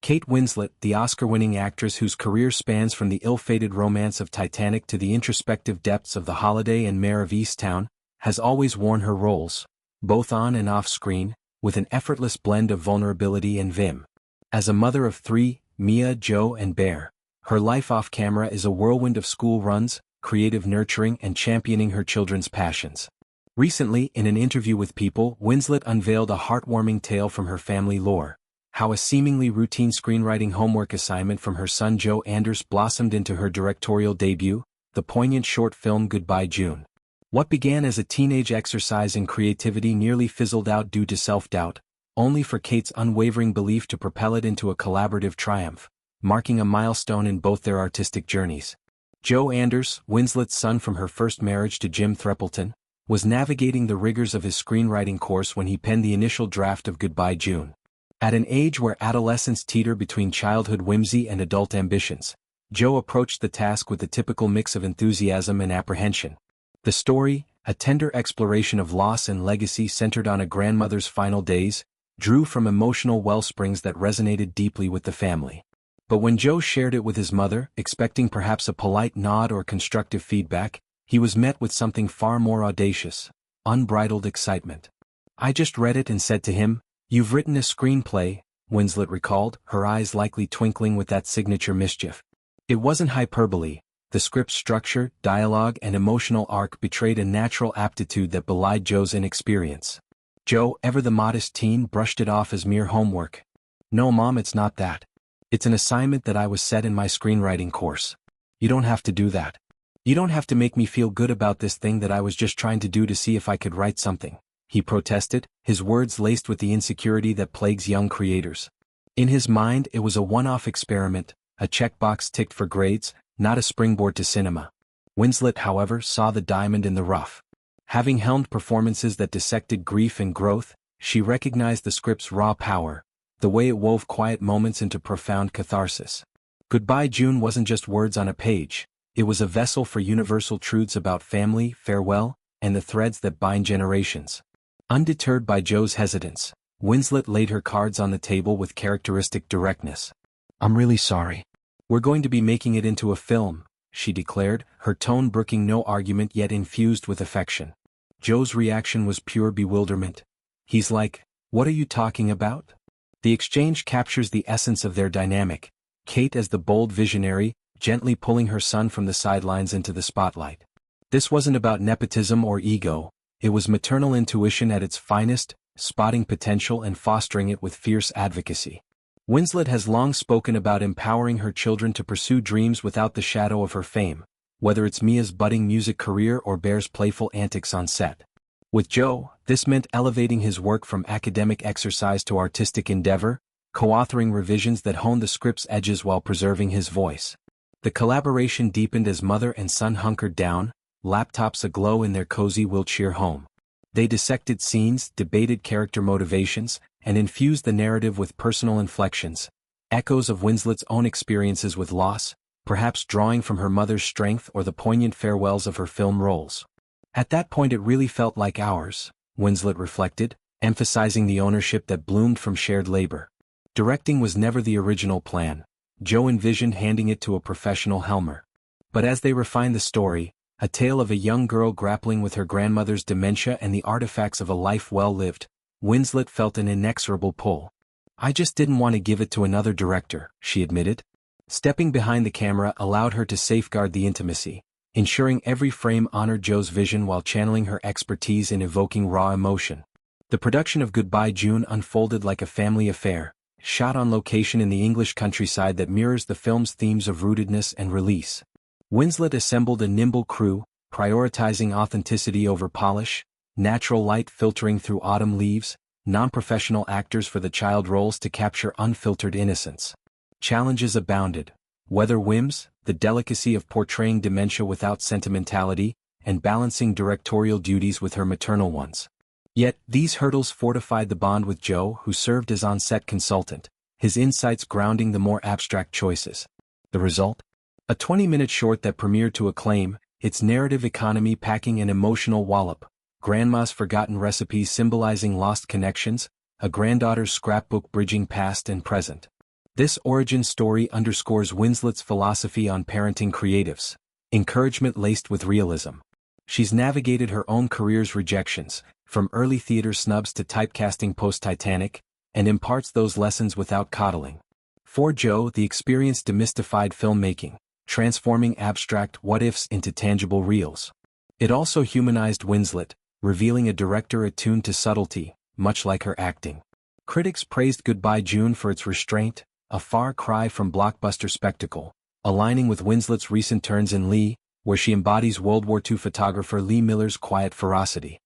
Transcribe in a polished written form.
Kate Winslet, the Oscar-winning actress whose career spans from the ill-fated romance of Titanic to the introspective depths of The Holiday and Mare of Easttown, has always worn her roles, both on and off screen, with an effortless blend of vulnerability and vim. As a mother of three, Mia, Joe and Bear, her life off-camera is a whirlwind of school runs, creative nurturing and championing her children's passions. Recently, in an interview with People, Winslet unveiled a heartwarming tale from her family lore, how a seemingly routine screenwriting homework assignment from her son Joe Anders blossomed into her directorial debut, the poignant short film Goodbye June. What began as a teenage exercise in creativity nearly fizzled out due to self-doubt, only for Kate's unwavering belief to propel it into a collaborative triumph, marking a milestone in both their artistic journeys. Joe Anders, Winslet's son from her first marriage to Jim Threppleton, was navigating the rigors of his screenwriting course when he penned the initial draft of Goodbye June. At an age where adolescents teeter between childhood whimsy and adult ambitions, Joe approached the task with a typical mix of enthusiasm and apprehension. The story, a tender exploration of loss and legacy centered on a grandmother's final days, drew from emotional wellsprings that resonated deeply with the family. But when Joe shared it with his mother, expecting perhaps a polite nod or constructive feedback, he was met with something far more audacious, unbridled excitement. "I just read it and said to him, 'You've written a screenplay,'" Winslet recalled, her eyes likely twinkling with that signature mischief. It wasn't hyperbole. The script's structure, dialogue and emotional arc betrayed a natural aptitude that belied Joe's inexperience. Joe, ever the modest teen, brushed it off as mere homework. "No, Mom, it's not that. It's an assignment that I was set in my screenwriting course. You don't have to do that. You don't have to make me feel good about this thing that I was just trying to do to see if I could write something," he protested, his words laced with the insecurity that plagues young creators. In his mind, it was a one-off experiment, a checkbox ticked for grades, not a springboard to cinema. Winslet, however, saw the diamond in the rough. Having helmed performances that dissected grief and growth, she recognized the script's raw power, the way it wove quiet moments into profound catharsis. Goodbye June wasn't just words on a page. It was a vessel for universal truths about family, farewell, and the threads that bind generations. Undeterred by Joe's hesitance, Winslet laid her cards on the table with characteristic directness. "I'm really sorry. We're going to be making it into a film," she declared, her tone brooking no argument yet infused with affection. Joe's reaction was pure bewilderment. He's like, "What are you talking about?" The exchange captures the essence of their dynamic, Kate as the bold visionary, gently pulling her son from the sidelines into the spotlight. This wasn't about nepotism or ego, it was maternal intuition at its finest, spotting potential and fostering it with fierce advocacy. Winslet has long spoken about empowering her children to pursue dreams without the shadow of her fame, whether it's Mia's budding music career or Bear's playful antics on set. With Joe, this meant elevating his work from academic exercise to artistic endeavor, co-authoring revisions that honed the script's edges while preserving his voice. The collaboration deepened as mother and son hunkered down, laptops aglow in their cozy Wiltshire home. They dissected scenes, debated character motivations, and infused the narrative with personal inflections, echoes of Winslet's own experiences with loss, perhaps drawing from her mother's strength or the poignant farewells of her film roles. At that point it really felt like ours, Winslet reflected, emphasizing the ownership that bloomed from shared labor. Directing was never the original plan. Joe envisioned handing it to a professional helmer. But as they refined the story, a tale of a young girl grappling with her grandmother's dementia and the artifacts of a life well lived, Winslet felt an inexorable pull. "I just didn't want to give it to another director," she admitted. Stepping behind the camera allowed her to safeguard the intimacy, ensuring every frame honored Joe's vision while channeling her expertise in evoking raw emotion. The production of Goodbye June unfolded like a family affair, shot on location in the English countryside that mirrors the film's themes of rootedness and release. Winslet assembled a nimble crew, prioritizing authenticity over polish, natural light filtering through autumn leaves, non-professional actors for the child roles to capture unfiltered innocence. Challenges abounded, whether whims, the delicacy of portraying dementia without sentimentality, and balancing directorial duties with her maternal ones. Yet, these hurdles fortified the bond with Joe, who served as on-set consultant, his insights grounding the more abstract choices. The result? A 20-minute short that premiered to acclaim, its narrative economy packing an emotional wallop, grandma's forgotten recipes symbolizing lost connections, a granddaughter's scrapbook bridging past and present. This origin story underscores Winslet's philosophy on parenting creatives, encouragement laced with realism. She's navigated her own career's rejections, from early theater snubs to typecasting post-Titanic, and imparts those lessons without coddling. For Joe, the experience demystified filmmaking, transforming abstract what-ifs into tangible reals. It also humanized Winslet, revealing a director attuned to subtlety, much like her acting. Critics praised Goodbye June for its restraint, a far cry from blockbuster spectacle, aligning with Winslet's recent turns in Lee, where she embodies World War II photographer Lee Miller's quiet ferocity.